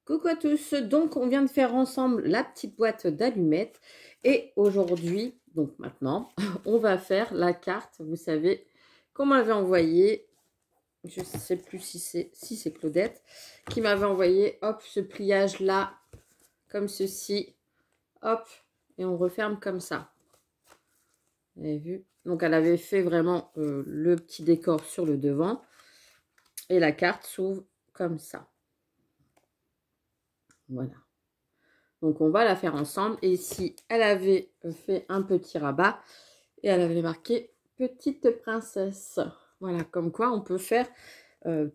Coucou à tous, donc on vient de faire ensemble la petite boîte d'allumettes et aujourd'hui, donc maintenant, on va faire la carte, vous savez, qu'on m'avait envoyée, je ne sais plus si c'est Claudette, qui m'avait envoyé, hop, ce pliage là, comme ceci, hop, et on referme comme ça. Vous avez vu? Donc elle avait fait vraiment le petit décor sur le devant et la carte s'ouvre comme ça. Voilà. Donc, on va la faire ensemble. Et ici, elle avait fait un petit rabat. Et elle avait marqué « Petite princesse ». Voilà, comme quoi on peut faire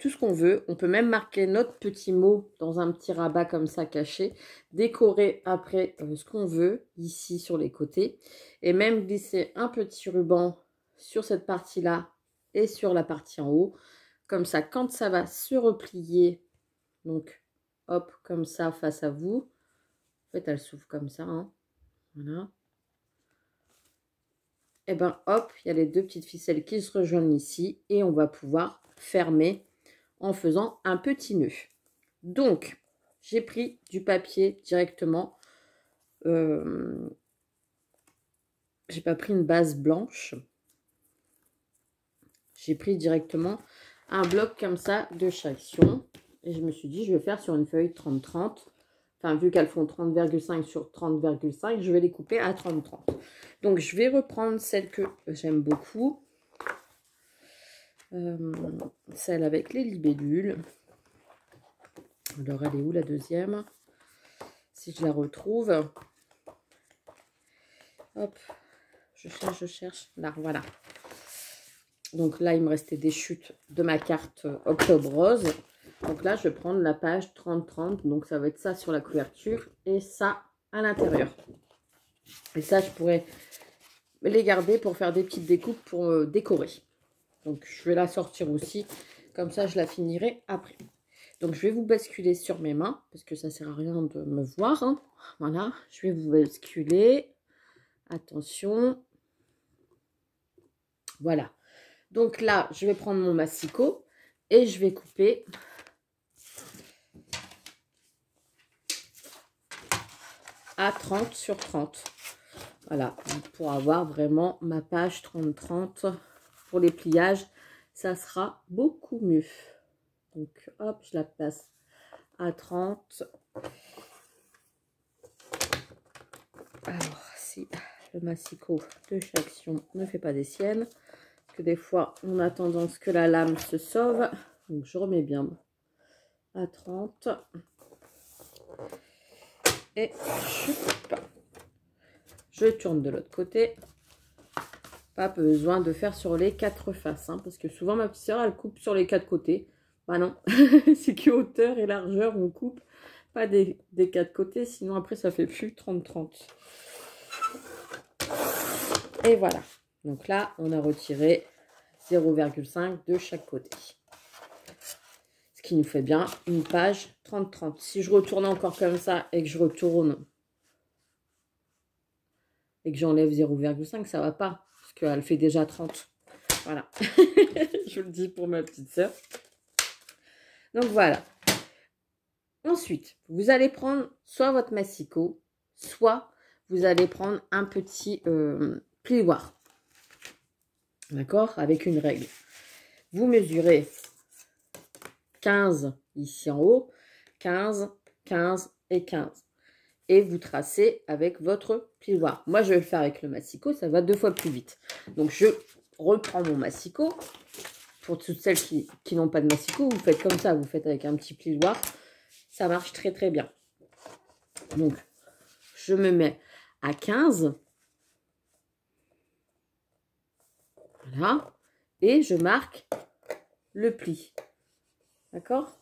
tout ce qu'on veut. On peut même marquer notre petit mot dans un petit rabat comme ça caché. Décorer après ce qu'on veut, ici sur les côtés. Et même glisser un petit ruban sur cette partie-là et sur la partie en haut. Comme ça, quand ça va se replier, donc hop, comme ça face à vous. En fait, elle s'ouvre comme ça, hein. Voilà. Et ben hop, il y a les deux petites ficelles qui se rejoignent ici et on va pouvoir fermer en faisant un petit nœud. Donc, j'ai pris du papier directement. J'ai pas pris une base blanche. J'ai pris directement un bloc comme ça de section. Et je me suis dit, je vais faire sur une feuille 30-30. Enfin, vu qu'elles font 30,5 sur 30,5, je vais les couper à 30-30. Donc, je vais reprendre celle que j'aime beaucoup. Celle avec les libellules. Alors, elle est où la deuxième? Si je la retrouve. Hop. Je cherche. Là, voilà. Donc là, il me restait des chutes de ma carte Octobre Rose. Donc là, je vais prendre la page 30-30. Donc, ça va être ça sur la couverture et ça à l'intérieur. Et ça, je pourrais les garder pour faire des petites découpes pour décorer. Donc, je vais la sortir aussi. Comme ça, je la finirai après. Donc, je vais vous basculer sur mes mains parce que ça ne sert à rien de me voir, hein. Voilà, je vais vous basculer. Attention. Voilà. Donc là, je vais prendre mon massicot et je vais couper à 30 sur 30. Voilà, pour avoir vraiment ma page 30-30 pour les pliages, ça sera beaucoup mieux. Donc, hop, je la passe à 30. Alors, si le massicot de Chaction ne fait pas des siennes, parce que des fois, on a tendance que la lame se sauve. Donc, je remets bien à 30. Et je coupe. Je tourne de l'autre côté. Pas besoin de faire sur les quatre faces, hein, parce que souvent ma petite sœur elle coupe sur les quatre côtés. Bah non, c'est que hauteur et largeur on coupe, pas des quatre côtés, sinon après ça fait plus 30-30. Et voilà, donc là on a retiré 0,5 de chaque côté. Ce qui nous fait bien une page 30-30. Si je retourne encore comme ça et que je retourne et que j'enlève 0,5, ça va pas. Parce qu'elle fait déjà 30. Voilà. Je vous le dis pour ma petite sœur. Donc voilà. Ensuite, vous allez prendre soit votre massicot, soit vous allez prendre un petit plioir. D'accord? Avec une règle. Vous mesurez 15 ici en haut, 15, 15 et 15. Et vous tracez avec votre plioir. Moi, je vais le faire avec le massicot, ça va 2 fois plus vite. Donc, je reprends mon massicot. Pour toutes celles qui n'ont pas de massicot, vous faites comme ça, vous faites avec un petit plioir. Ça marche très, très bien. Donc, je me mets à 15. Voilà. Et je marque le pli. D'accord?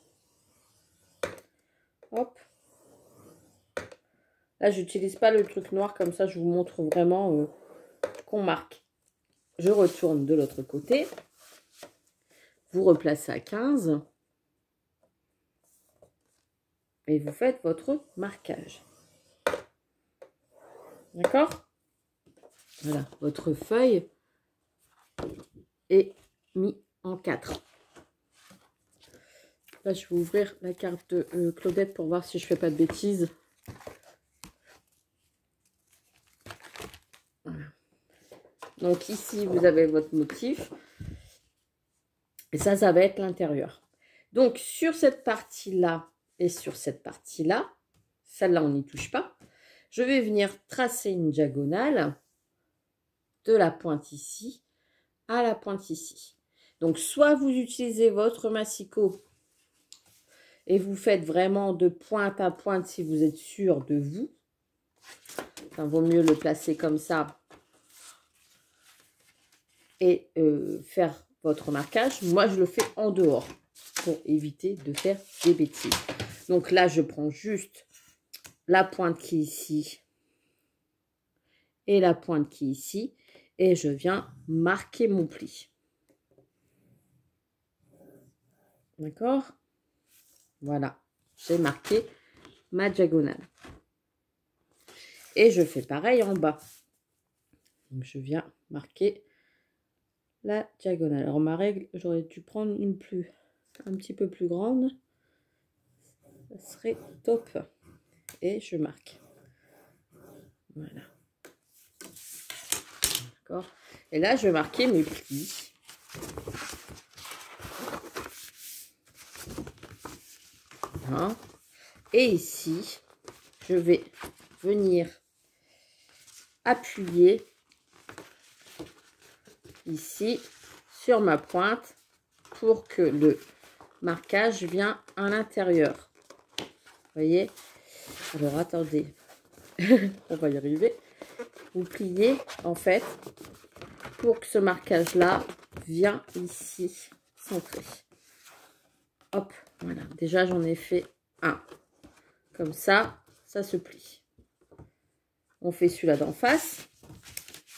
Hop. Là, j'utilise pas le truc noir comme ça. Je vous montre vraiment qu'on marque. Je retourne de l'autre côté. Vous replacez à 15. Et vous faites votre marquage. D'accord? Voilà, votre feuille est mise en 4. Là, je vais ouvrir la carte de Claudette pour voir si je fais pas de bêtises. Voilà. Donc ici, vous avez votre motif. Et ça va être l'intérieur. Donc, sur cette partie-là et sur cette partie-là, celle-là, on n'y touche pas. Je vais venir tracer une diagonale de la pointe ici à la pointe ici. Donc, soit vous utilisez votre massicot et vous faites vraiment de pointe à pointe si vous êtes sûr de vous. Enfin, vaut mieux le placer comme ça et faire votre marquage. Moi, je le fais en dehors pour éviter de faire des bêtises. Donc là, je prends juste la pointe qui est ici et la pointe qui est ici et je viens marquer mon pli. D'accord? Voilà, j'ai marqué ma diagonale. Et je fais pareil en bas. Donc je viens marquer la diagonale. Alors ma règle, j'aurais dû prendre une un petit peu plus grande. Ça serait top. Et je marque. Voilà. D'accord. Et là, je vais marquer mes plis. Voilà. Et ici, je vais venir appuyer ici sur ma pointe pour que le marquage vienne à l'intérieur. Vous voyez? Alors, attendez. On va y arriver. Vous pliez, en fait, pour que ce marquage-là vienne ici, centré. Hop, voilà. Déjà, j'en ai fait un. Comme ça, ça se plie. On fait celui-là d'en face.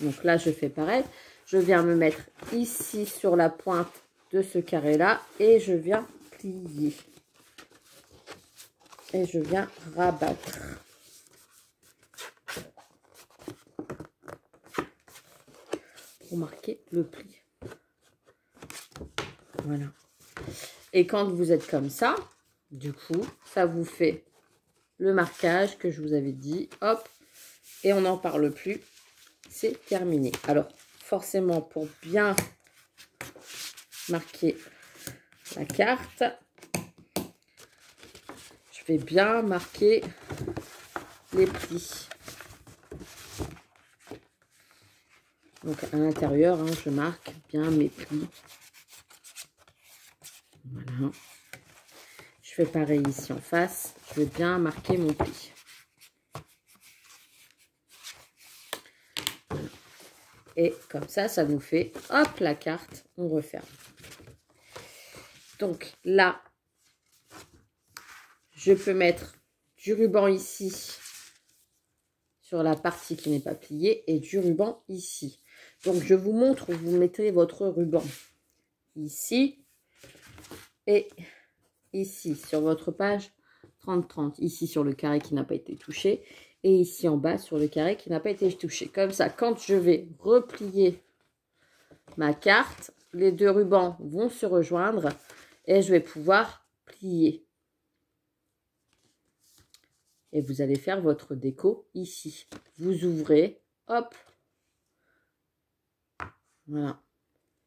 Donc là, je fais pareil. Je viens me mettre ici sur la pointe de ce carré-là et je viens plier. Et je viens rabattre. Pour marquer le pli. Voilà. Et quand vous êtes comme ça, du coup, ça vous fait le marquage que je vous avais dit. Hop. Et on n'en parle plus. C'est terminé. Alors, forcément, pour bien marquer la carte, je vais bien marquer les plis. Donc, à l'intérieur, hein, je marque bien mes plis. Voilà. Je fais pareil ici en face. Je vais bien marquer mon pli. Et comme ça nous fait, hop, la carte, on referme. Donc là, je peux mettre du ruban ici, sur la partie qui n'est pas pliée, et du ruban ici. Donc je vous montre où vous mettez votre ruban. Ici, et ici, sur votre page 30-30. Ici, sur le carré qui n'a pas été touché. Et ici en bas sur le carré qui n'a pas été touché. Comme ça, quand je vais replier ma carte, les deux rubans vont se rejoindre et je vais pouvoir plier. Et vous allez faire votre déco ici. Vous ouvrez, hop, voilà,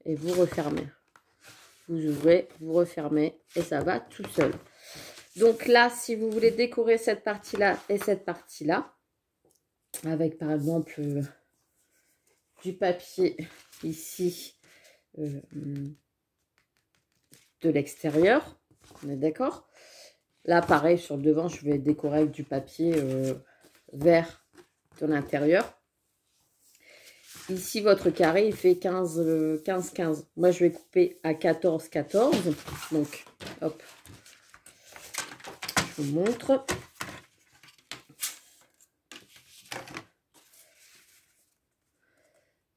et vous refermez. Vous ouvrez, vous refermez et ça va tout seul. Donc là, si vous voulez décorer cette partie-là et cette partie-là, avec par exemple du papier ici de l'extérieur, on est d'accord? Là, pareil, sur le devant, je vais décorer avec du papier vert de l'intérieur. Ici, votre carré, il fait 15-15. Moi, je vais couper à 14-14. Donc, hop, je vous montre.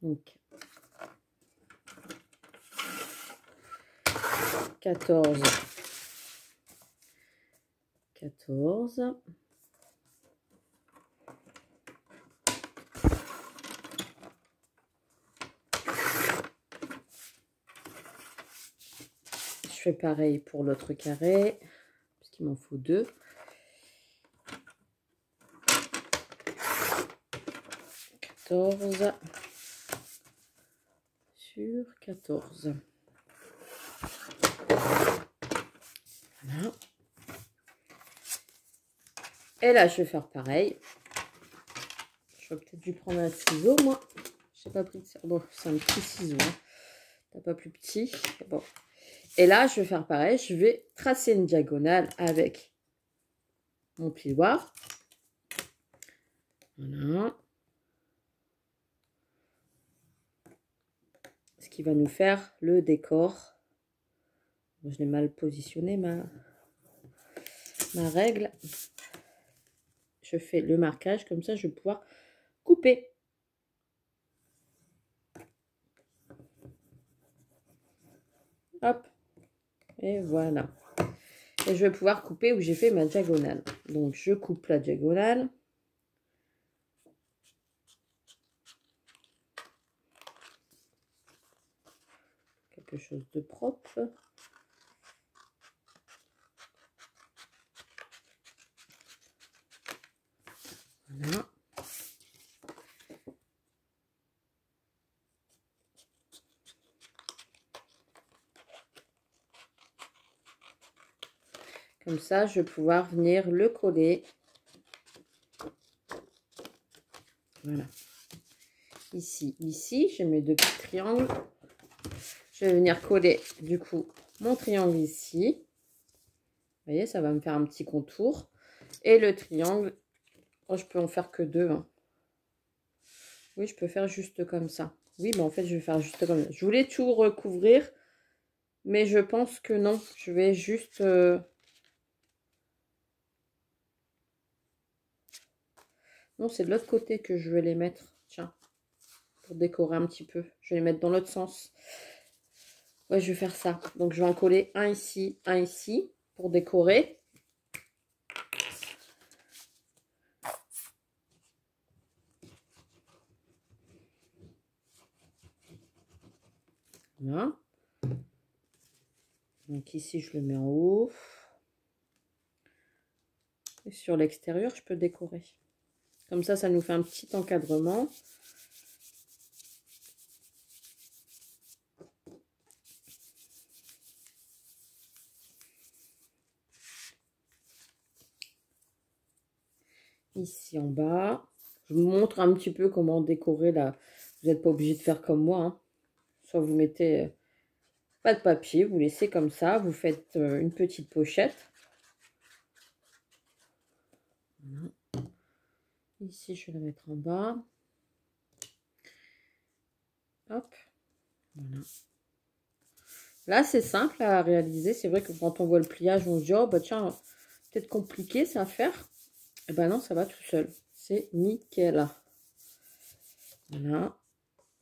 Donc, 14. Je fais pareil pour l'autre carré, parce qu'il m'en faut 2. Sur 14. Voilà. Et là, je vais faire pareil. J'aurais peut-être dû prendre un ciseau, moi. J'ai pas pris de ciseau. Bon, c'est un petit ciseau. Hein. T'as pas plus petit. Bon. Et là, je vais faire pareil. Je vais tracer une diagonale avec mon plioir. Voilà. Ce qui va nous faire le décor. Bon, je l'ai mal positionné, ma règle. Je fais le marquage. Comme ça, je vais pouvoir couper. Hop. Et voilà. Et je vais pouvoir couper où j'ai fait ma diagonale. Donc, je coupe la diagonale. Quelque chose de propre. Voilà. Comme ça, je vais pouvoir venir le coller. Voilà. Ici, ici, j'ai mes 2 petits triangles. Je vais venir coller, du coup, mon triangle ici. Vous voyez, ça va me faire un petit contour. Et le triangle, oh, je peux en faire que 2. Hein. Oui, je peux faire juste comme ça. Oui, mais en fait, je vais faire juste comme ça. Je voulais tout recouvrir, mais je pense que non. Je vais juste... Non, c'est de l'autre côté que je vais les mettre. Tiens, pour décorer un petit peu. Je vais les mettre dans l'autre sens. Ouais, je vais faire ça. Donc, je vais en coller un ici, pour décorer. Voilà. Donc, ici, je le mets en haut. Et sur l'extérieur, je peux décorer. Comme ça nous fait un petit encadrement. Ici en bas. Je vous montre un petit peu comment décorer là. Vous n'êtes pas obligé de faire comme moi. Hein. Soit vous mettez pas de papier, vous laissez comme ça. Vous faites une petite pochette. Voilà. Ici, je vais la mettre en bas. Hop. Voilà. Là, c'est simple à réaliser. C'est vrai que quand on voit le pliage, on se dit, oh, bah tiens, peut-être compliqué ça à faire. Et ben non, ça va tout seul. C'est nickel. Voilà.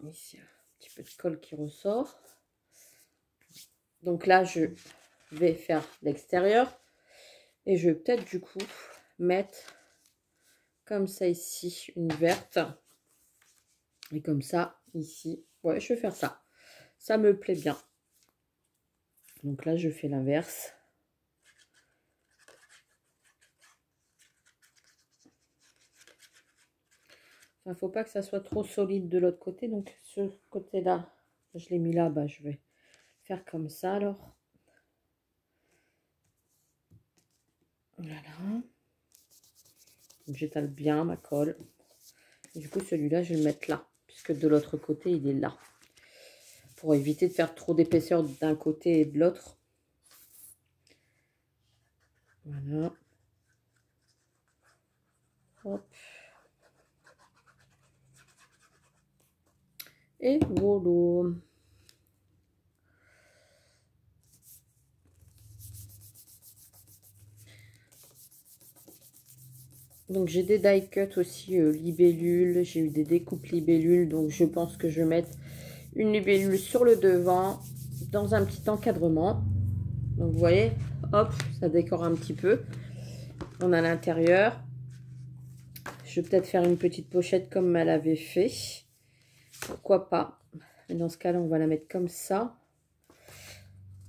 Ici, un petit peu de colle qui ressort. Donc là, je vais faire l'extérieur. Et je vais peut-être du coup mettre comme ça ici, une verte. Et comme ça, ici. Ouais, je vais faire ça. Ça me plaît bien. Donc là, je fais l'inverse. Il ne faut pas que ça soit trop solide de l'autre côté. Donc, ce côté-là, je l'ai mis là, bah, je vais faire comme ça alors. Voilà. J'étale bien ma colle. Et du coup, celui-là, je vais le mettre là. Puisque de l'autre côté, il est là. Pour éviter de faire trop d'épaisseur d'un côté et de l'autre. Voilà. Hop. Et voilà. Donc j'ai des die cut aussi libellules, j'ai eu des découpes libellules, donc je pense que je vais mettre une libellule sur le devant dans un petit encadrement. Donc vous voyez, hop, ça décore un petit peu. On a l'intérieur. Je vais peut-être faire une petite pochette comme elle avait fait. Pourquoi pas. Et dans ce cas-là, on va la mettre comme ça.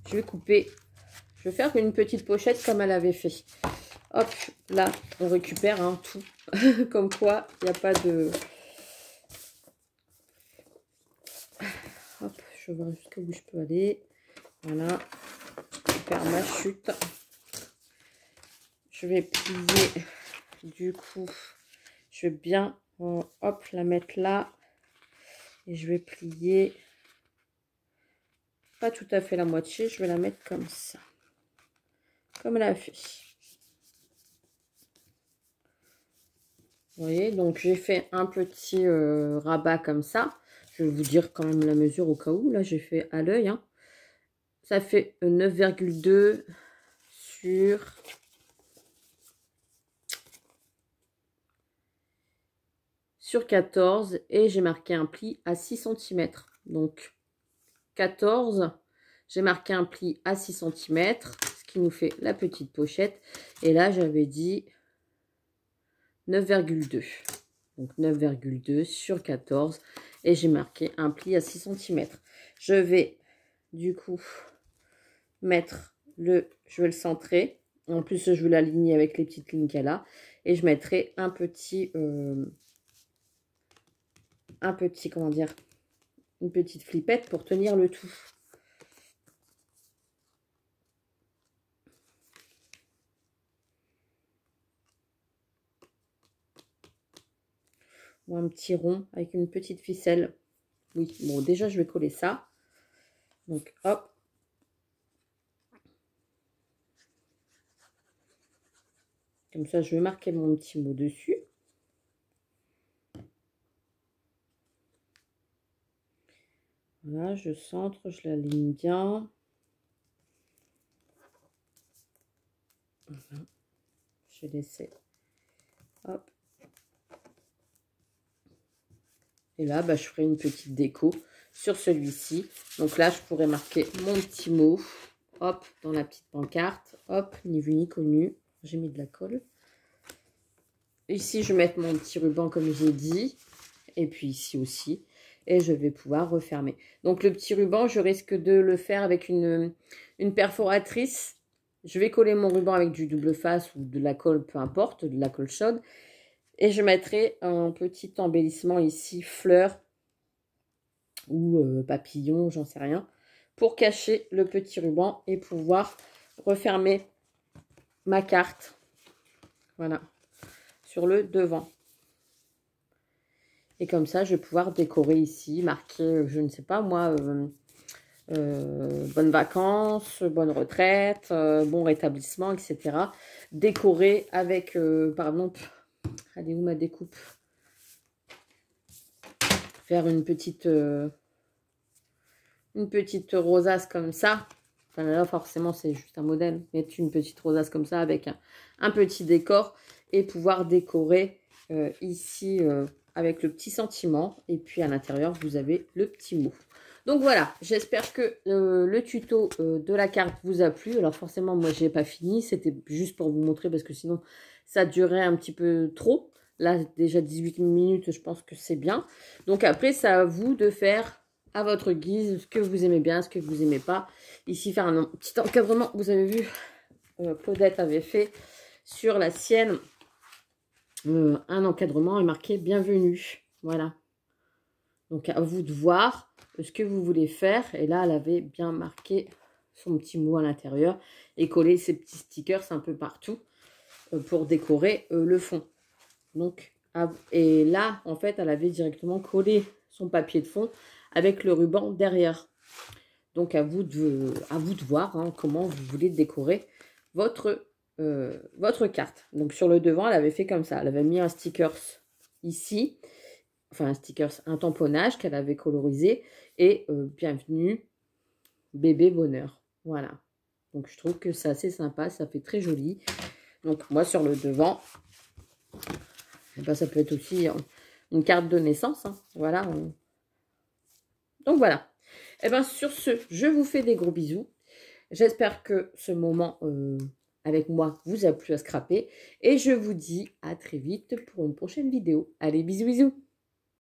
Je vais couper je vais faire une petite pochette comme elle avait fait. Hop, là, on récupère hein, tout. Comme quoi, il n'y a pas de... Hop, je vois jusqu'où je peux aller. Voilà, je perds ma chute. Je vais plier, du coup, je vais bien, hop, la mettre là. Et je vais plier, pas tout à fait la moitié, je vais la mettre comme ça. Comme elle a fait. Vous voyez, donc j'ai fait un petit rabat comme ça. Je vais vous dire quand même la mesure au cas où. Là, j'ai fait à l'œil. Hein. Ça fait 9,2 sur 14. Et j'ai marqué un pli à 6 cm. Donc, 14, j'ai marqué un pli à 6 cm. Ce qui nous fait la petite pochette. Et là, j'avais dit 9,2. Donc 9,2 sur 14. Et j'ai marqué un pli à 6 cm. Je vais du coup mettre je vais le centrer. En plus, je vais l'aligner avec les petites lignes qu'elle a. Et je mettrai un petit, comment dire, une petite flippette pour tenir le tout. Ou un petit rond avec une petite ficelle. Oui, bon, déjà, je vais coller ça. Donc, hop. Comme ça, je vais marquer mon petit mot dessus. Voilà, je centre, je l'aligne bien. Voilà. Je vais laisser. Hop. Et là, bah, je ferai une petite déco sur celui-ci. Donc là, je pourrais marquer mon petit mot. Hop, dans la petite pancarte. Hop, ni vu ni connu. J'ai mis de la colle. Ici, je vais mettre mon petit ruban comme j'ai dit. Et puis ici aussi. Et je vais pouvoir refermer. Donc le petit ruban, je risque de le faire avec une perforatrice. Je vais coller mon ruban avec du double face ou de la colle, peu importe, de la colle chaude. Et je mettrai un petit embellissement ici, fleurs ou papillon, j'en sais rien, pour cacher le petit ruban et pouvoir refermer ma carte. Voilà, sur le devant. Et comme ça, je vais pouvoir décorer ici, marquer, je ne sais pas moi, bonnes vacances, bonne retraite, bon rétablissement, etc. Décorer avec, pardon, allez où ma découpe? Faire une petite rosace comme ça. Enfin là, forcément, c'est juste un modèle. Mettre une petite rosace comme ça avec un petit décor et pouvoir décorer ici avec le petit sentiment. Et puis à l'intérieur, vous avez le petit mot. Donc voilà, j'espère que le tuto de la carte vous a plu. Alors forcément, moi, je n'ai pas fini. C'était juste pour vous montrer parce que sinon, ça durait un petit peu trop. Là, déjà 18 minutes, je pense que c'est bien. Donc après, c'est à vous de faire à votre guise ce que vous aimez bien, ce que vous aimez pas. Ici, faire un petit encadrement. Vous avez vu, Claudette avait fait sur la sienne un encadrement et marqué bienvenue. Voilà. Donc à vous de voir ce que vous voulez faire. Et là, elle avait bien marqué son petit mot à l'intérieur et collé ses petits stickers un peu partout pour décorer le fond. Donc, et là, en fait, elle avait directement collé son papier de fond avec le ruban derrière. Donc, à vous de voir hein, comment vous voulez décorer votre carte. Donc, sur le devant, elle avait fait comme ça. Elle avait mis un sticker ici. Enfin, un tamponnage qu'elle avait colorisé. Et bienvenue, bébé bonheur. Voilà. Donc, je trouve que c'est assez sympa. Ça fait très joli. Donc, moi, sur le devant... Ben, ça peut être aussi une carte de naissance. Hein. Voilà. Donc voilà. Et bien sur ce, je vous fais des gros bisous. J'espère que ce moment avec moi vous a plu à scraper. Et je vous dis à très vite pour une prochaine vidéo. Allez, bisous, bisous.